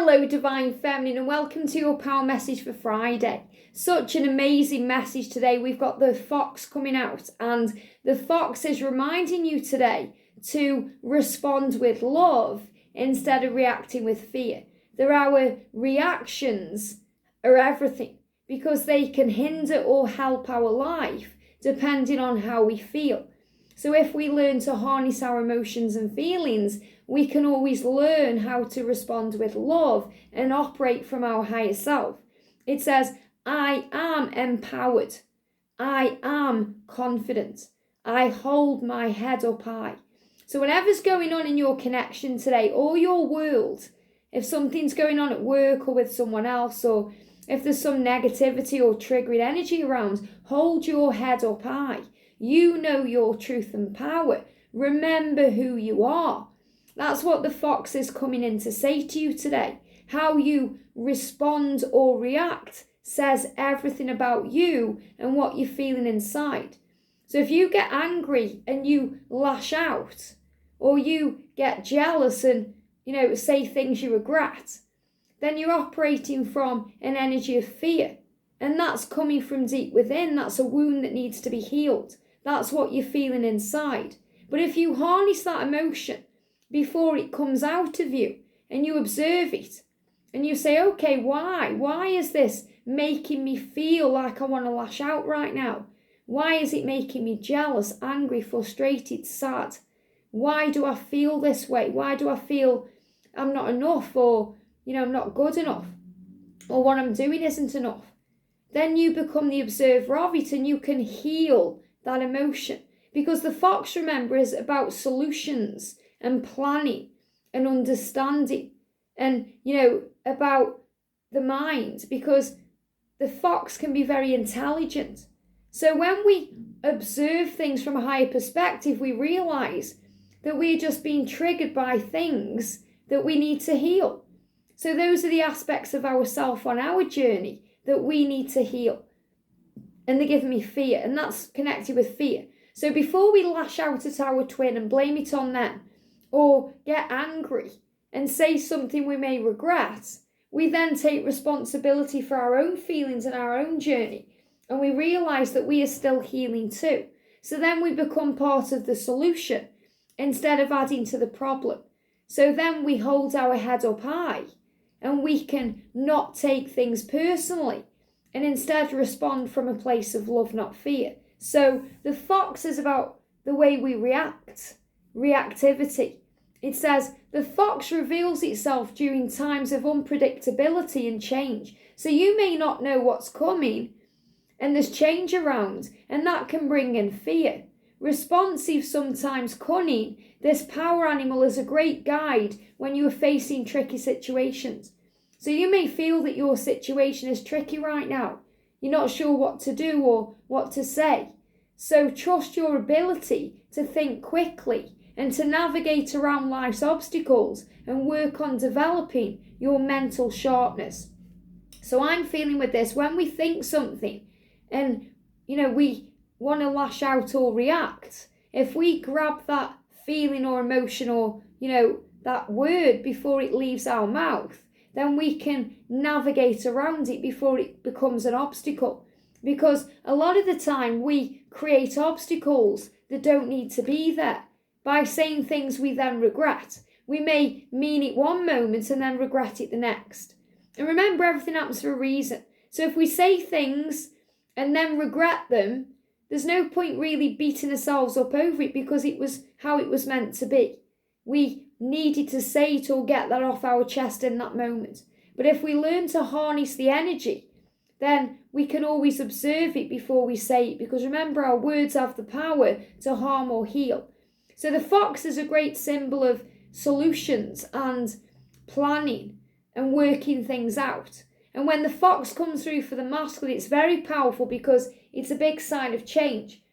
Hello Divine Feminine, and welcome to your power message for Friday. Such an amazing message today. We've got the fox coming out, and the fox is reminding you today to respond with love instead of reacting with fear. Our reactions are everything because they can hinder or help our life depending on how we feel. So if we learn to harness our emotions and feelings, we can always learn how to respond with love and operate from our higher self. It says, I am empowered. I am confident. I hold my head up high. So whatever's going on in your connection today or your world, if something's going on at work or with someone else, or if there's some negativity or triggering energy around, hold your head up high. You know your truth and power. Remember who you are. That's what the fox is coming in to say to you today. How you respond or react says everything about you and what you're feeling inside. So if you get angry and you lash out, or you get jealous and, say things you regret, then you're operating from an energy of fear. And that's coming from deep within. That's a wound that needs to be healed. That's what you're feeling inside. But if you harness that emotion before it comes out of you and you observe it and you say, okay, why? Why is this making me feel like I want to lash out right now? Why is it making me jealous, angry, frustrated, sad? Why do I feel this way? Why do I feel I'm not enough, or, I'm not good enough, or what I'm doing isn't enough? Then you become the observer of it and you can heal that emotion. Because the fox, remember, is about solutions and planning and understanding and, about the mind, because the fox can be very intelligent. So when we observe things from a higher perspective, we realize that we're just being triggered by things that we need to heal. So those are the aspects of ourself on our journey that we need to heal. And they're giving me fear, and that's connected with fear. So before we lash out at our twin and blame it on them, or get angry and say something we may regret, we then take responsibility for our own feelings and our own journey, and we realise that we are still healing too. So then we become part of the solution instead of adding to the problem. So then we hold our head up high, and we can not take things personally, and instead respond from a place of love, not fear. So the fox is about the way we react, reactivity. It says the fox reveals itself during times of unpredictability and change. So you may not know what's coming, and there's change around, and that can bring in fear. Responsive, sometimes cunning, this power animal is a great guide when you are facing tricky situations. So you may feel that your situation is tricky right now. You're not sure what to do or what to say. So trust your ability to think quickly and to navigate around life's obstacles and work on developing your mental sharpness. So I'm feeling with this, when we think something and, we want to lash out or react, if we grab that feeling or emotion or, that word before it leaves our mouth, then we can navigate around it before it becomes an obstacle. Because a lot of the time we create obstacles that don't need to be there by saying things we then regret. We may mean it one moment and then regret it the next. And remember, everything happens for a reason. So if we say things and then regret them, there's no point really beating ourselves up over it, because it was how it was meant to be. We needed to say it or get that off our chest in that moment. But if we learn to harness the energy, then we can always observe it before we say it, because remember, our words have the power to harm or heal. So the fox is a great symbol of solutions and planning and working things out. And when the fox comes through for the masculine, it's very powerful because it's a big sign of change.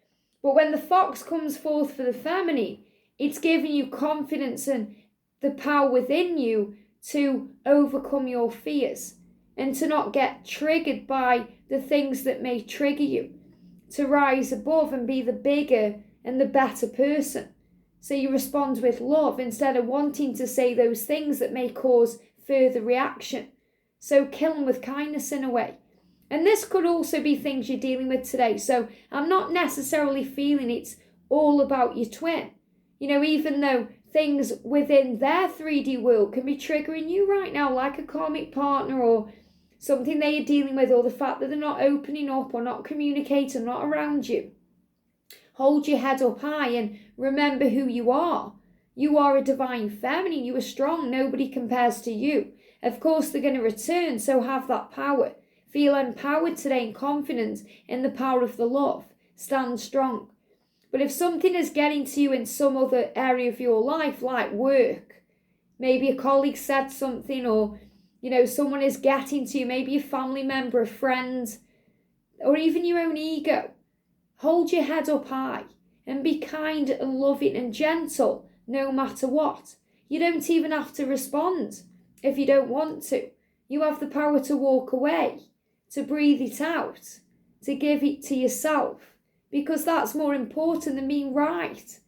But when the fox comes forth for the feminine, it's giving you confidence and the power within you to overcome your fears and to not get triggered by the things that may trigger you, to rise above and be the bigger and the better person. So you respond with love instead of wanting to say those things that may cause further reaction. So kill them with kindness in a way. And this could also be things you're dealing with today. So I'm not necessarily feeling it's all about your twin. Even though things within their 3D world can be triggering you right now, like a karmic partner or something they are dealing with, or the fact that they're not opening up or not communicating, not around you. Hold your head up high and remember who you are. You are a divine feminine. You are strong. Nobody compares to you. Of course, they're going to return, so have that power. Feel empowered today and confident in the power of the love. Stand strong. But if something is getting to you in some other area of your life, like work, maybe a colleague said something, or someone is getting to you, maybe a family member, a friend, or even your own ego, hold your head up high and be kind and loving and gentle no matter what. You don't even have to respond if you don't want to. You have the power to walk away, to breathe it out, to give it to yourself, because that's more important than being right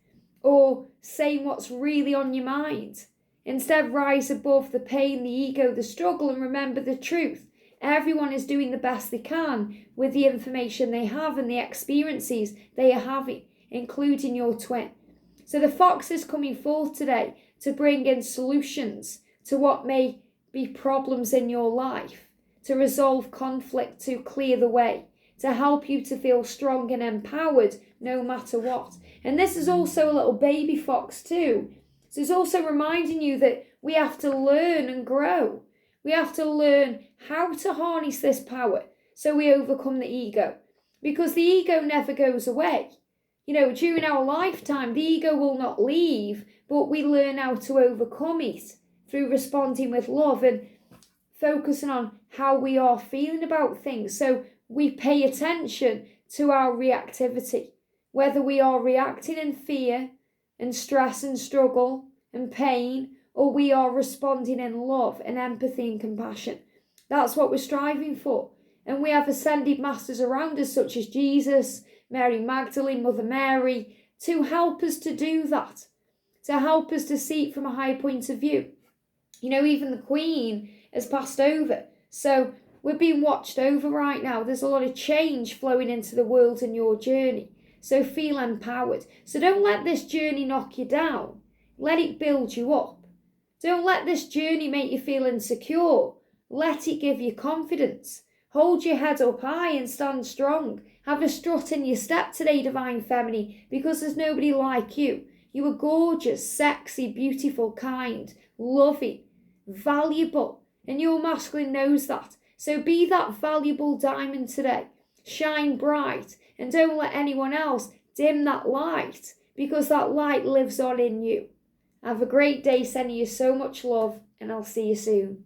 or saying what's really on your mind. Instead, rise above the pain, the ego, the struggle, and remember the truth. Everyone is doing the best they can with the information they have and the experiences they are having, including your twin. So the fox is coming forth today to bring in solutions to what may be problems in your life, to resolve conflict, to clear the way, to help you to feel strong and empowered no matter what. And this is also a little baby fox too. So it's also reminding you that we have to learn and grow. We have to learn how to harness this power so we overcome the ego. Because the ego never goes away. During our lifetime, the ego will not leave, but we learn how to overcome it through responding with love and focusing on how we are feeling about things. So we pay attention to our reactivity, whether we are reacting in fear and stress and struggle and pain, or we are responding in love and empathy and compassion. That's what we're striving for. And we have ascended masters around us, such as Jesus, Mary Magdalene, Mother Mary, to help us to do that, to help us to see it from a higher point of view. Even the Queen has passed over. So we're being watched over right now. There's a lot of change flowing into the world in your journey. So feel empowered. So don't let this journey knock you down. Let it build you up. Don't let this journey make you feel insecure. Let it give you confidence. Hold your head up high and stand strong. Have a strut in your step today, Divine Feminine, because there's nobody like you. You are gorgeous, sexy, beautiful, kind, loving, valuable, and your masculine knows that. So be that valuable diamond today. Shine bright and don't let anyone else dim that light, because that light lives on in you. Have a great day, sending you so much love, and I'll see you soon.